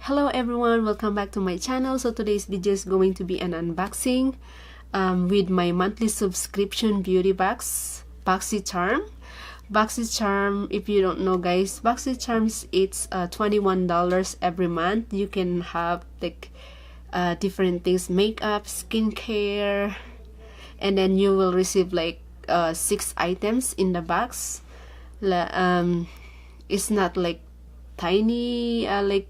Hello everyone, welcome back to my channel. So today's video is going to be an unboxing with my monthly subscription beauty box, BOXYCHARM. BOXYCHARM, if you don't know guys, BOXYCHARM, it's $21 every month. You can have like different things, makeup, skincare, and then you will receive like 6 items in the box. It's not like tiny like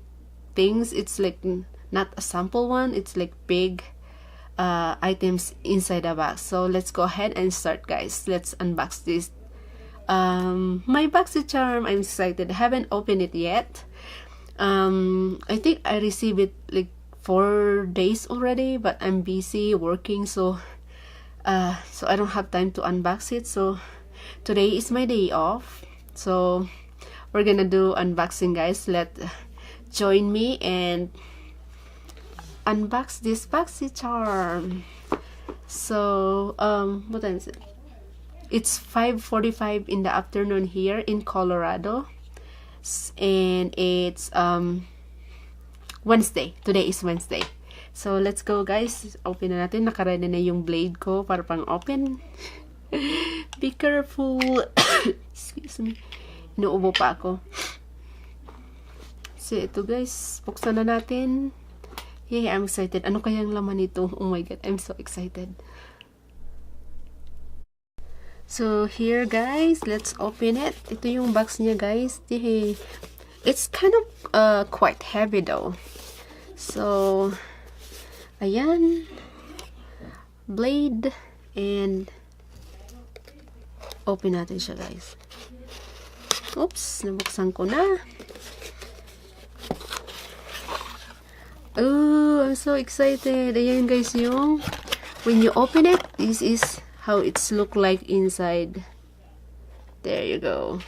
things, it's like not a sample one, it's like big items inside the box. So let's go ahead and start guys. Let's unbox this my BOXYCHARM. I'm excited. I haven't opened it yet. I think I received it like 4 days already, but I'm busy working, so I don't have time to unbox it. So today is my day off, so we're gonna do unboxing guys. Join me and unbox this BOXYCHARM. So what time is it? It's 5:45 in the afternoon here in Colorado, and it's Wednesday. Today is Wednesday. So let's go guys, open na natin. Nakaredy na yung blade ko para pang open. Be careful. Excuse me, inuubo pa ako. So ito guys, buksan na natin. Yay, I'm excited. Ano kayang laman nito? Oh my god, I'm so excited. So here guys, let's open it. Ito yung box niya guys. Yay. It's kind of quite heavy though. So ayan, blade, and open natin siya guys. Oops, nabuksan ko na. Oh, I'm so excited. Ayan guys, yung when you open it, this is how it's look like inside. There you go.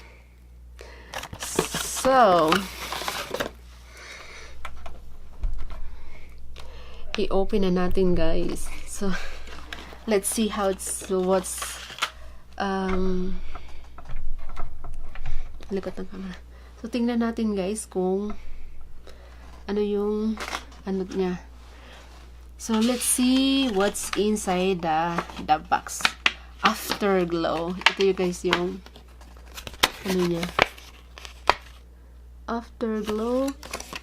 So i-open na natin guys. So let's see how what's likot ng camera. So tingnan natin guys kung ano yung ano niya. So let's see what's inside the box. Afterglow. Ito yung guys yung ano niya. Afterglow.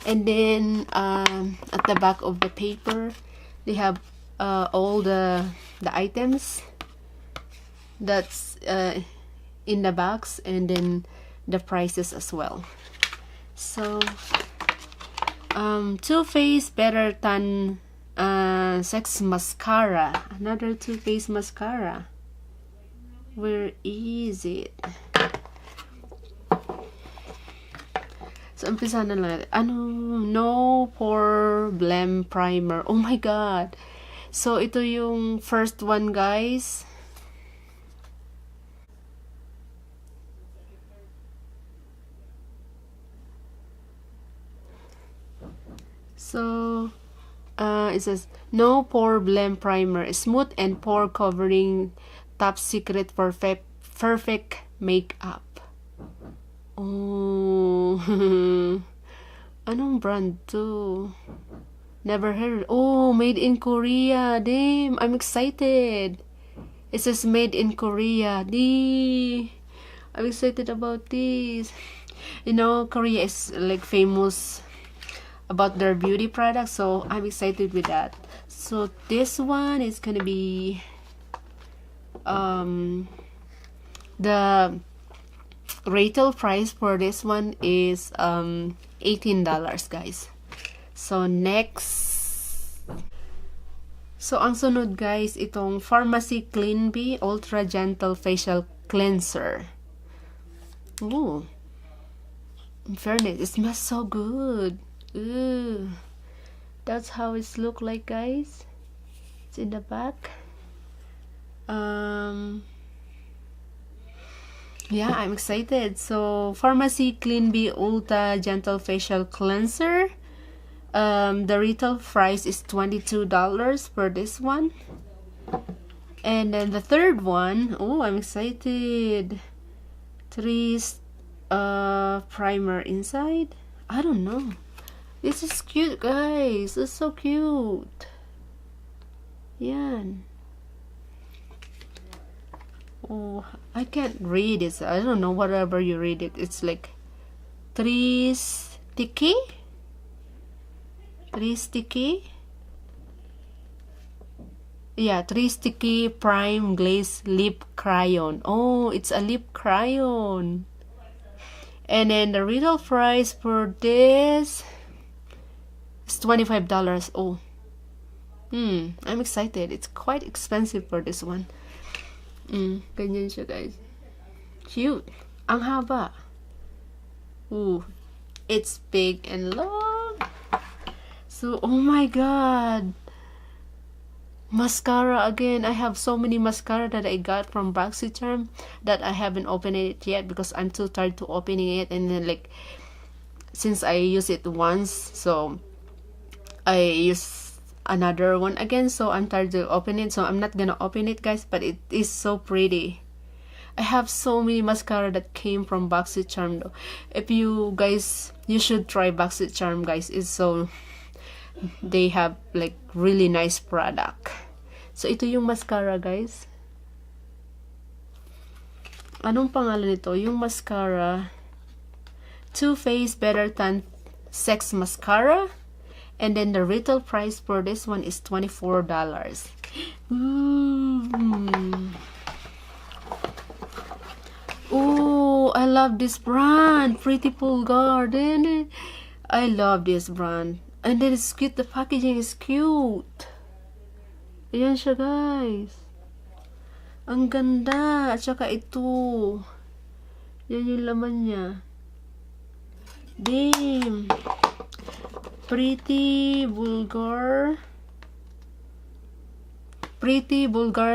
And then at the back of the paper they have all the items that's in the box, and then the prices as well. So Too Faced Better Than Sex Mascara. Another Too Faced mascara. Where is it? So umpisa na lang. No Pore Blem Primer. Oh my god. So ito yung first one guys. So it says No Pore Blem Primer, smooth and pore covering, top secret for perfect makeup. Oh, anong brand to? Never heard. Oh, made in Korea. Damn, I'm excited. It says made in Korea. I'm excited about this. You know, Korea is like famous about their beauty products, so I'm excited with that. So this one is gonna be the retail price for this one is $18 guys. So next, so ang sunod guys, itong Pharmacy Clean Bee Ultra Gentle Facial Cleanser. Ooh, in fairness, it smells so good. Ooh, that's how it's look like guys. It's in the back. Yeah, I'm excited. So Pharmacy Clean Bee Ultra Gentle Facial Cleanser, the retail price is $22 for this one. And then the third one, oh, I'm excited. 3 primer inside. I don't know. This is cute, guys. It's so cute. Yan. Oh, I can't read it. I don't know, whatever you read it. It's like 3 sticky? 3 sticky? Yeah, 3 sticky prime glaze lip crayon. Oh, it's a lip crayon. And then the retail price for this is $25. Oh. I'm excited. It's quite expensive for this one. Ganyan siya, guys. Cute. Ang haba. Ooh. It's big and long. So, oh my god. Mascara again. I have so many mascara that I got from BOXYCHARM that I haven't opened it yet because I'm too tired to opening it. And then, like, since I use it once, so I use another one again, so I'm tired to open it, so I'm not gonna open it, guys. But it is so pretty. I have so many mascara that came from BOXYCHARM though. If you guys, you should try BOXYCHARM, guys. It's so, they have like really nice product. So ito yung mascara, guys. Anong pangalan nito? Yung mascara, Too Faced Better Than Sex Mascara. And then the retail price for this one is $24. Oh, I love this brand, Pretty Pool Garden. I love this brand. And then it's cute. The packaging is cute. Ayan siya, guys. Ang ganda. At saka ito. Yan yung laman niya. Damn. Pretty Bulgar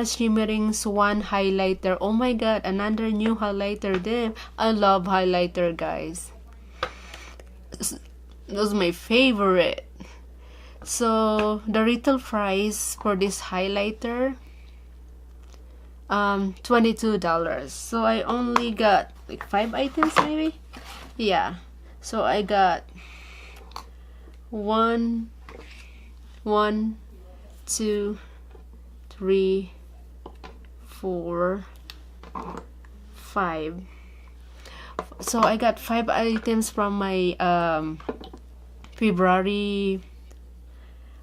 Shimmering Swan Highlighter. Oh my god, another new highlighter there. I love highlighter, guys. Those my favorite. So the retail price for this highlighter, $22. So I only got like 5 items maybe. Yeah. So I got 1, 2, 3, 4, 5. So I got 5 items from my February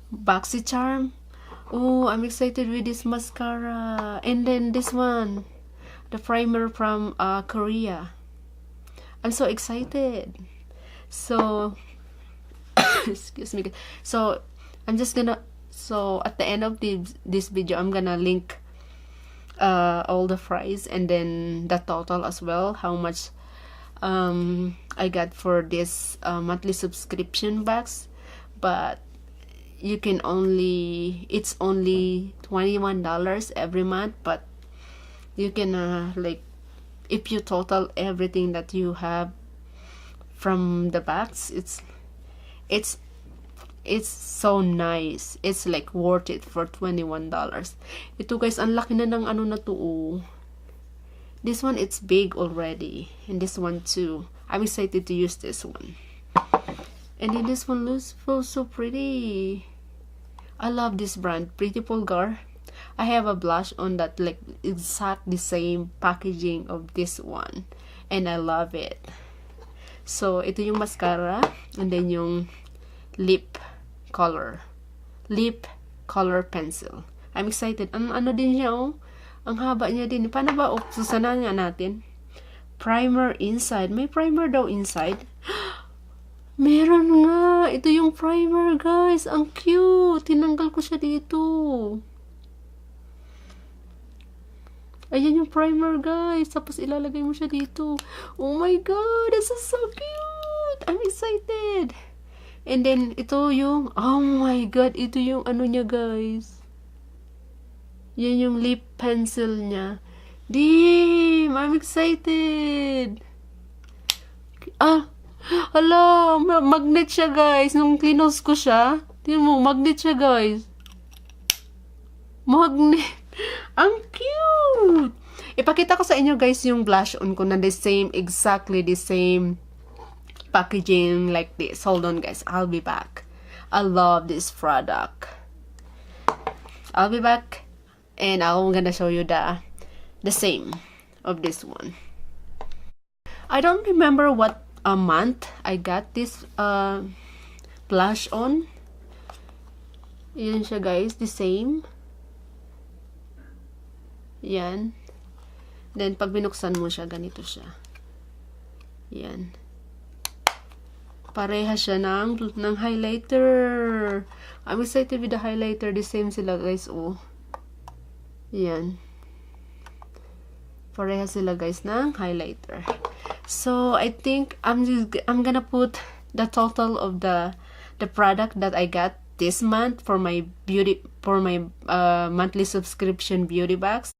BOXYCHARM. Oh, I'm excited with this mascara. And then this one, the primer from Korea. I'm so excited. So excuse me. So I'm just gonna, so at the end of this video, I'm gonna link all the price and then the total as well, how much I got for this monthly subscription box. But you can only, it's only $21 every month, but you can like, if you total everything that you have from the box, it's so nice. It's like worth it for $21. Ito, guys, ang laki na ng ano na to. Oh. This one, it's big already, and this one too. I'm excited to use this one. And then this one looks so pretty. I love this brand, Pretty Pulgar. I have a blush on that, like exact the same packaging of this one, and I love it. So ito yung mascara, and then yung lip color pencil. I'm excited. Ano din siya, oh. Ang haba niya din. Paano ba? Oh, susanan nga natin. Primer inside. May primer daw inside. Meron nga. Ito yung primer, guys. Ang cute. Tinanggal ko siya dito. Ayan yung primer, guys. Tapos ilalagay mo siya dito. Oh my god. This is so cute. I'm excited. And then, ito yung, oh my god. Ito yung ano niya, guys. Yan yung lip pencil niya. Damn! I'm excited! Hala! Magnet siya, guys. Nung cleanose ko siya, tingnan mo, magnet siya, guys. Magnet! Ang cute! Ipakita ko sa inyo, guys, yung blush on ko na exactly the same packaging like this. Hold on guys, I'll be back. I love this product. I'll be back and I'm gonna show you the same of this one. I don't remember what a month I got this blush on. Yan siya guys, the same. Yan. Then pag binuksan mo siya, ganito siya. Yan. Pareha siya ng highlighter. I'm excited with the highlighter. The same sila guys, oh. Yan. Pareha sila guys ng highlighter. So I think I'm gonna put the total of the product that I got this month for my monthly subscription beauty box.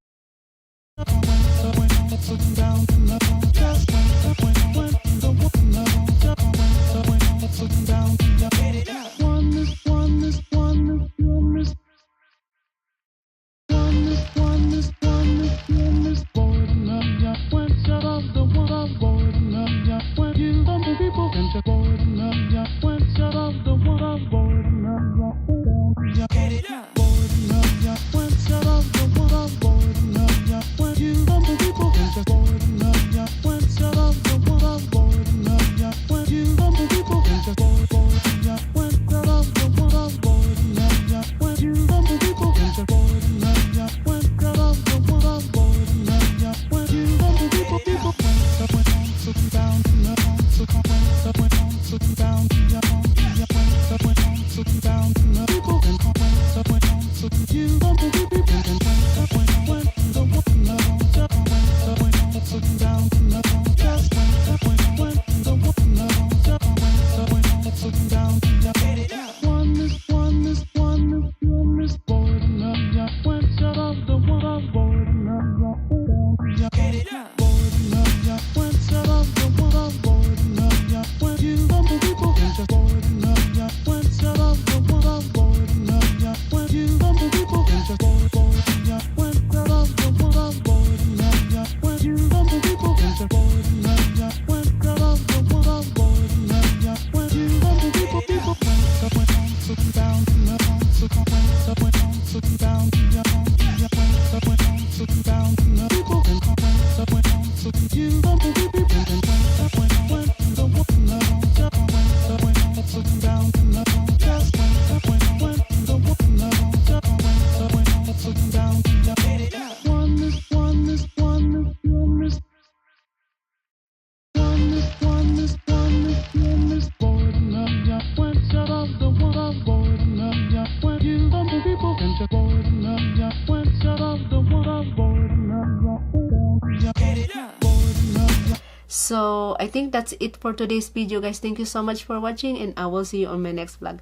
So I think that's it for today's video guys. Thank you so much for watching and I will see you on my next vlog.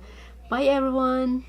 Bye everyone.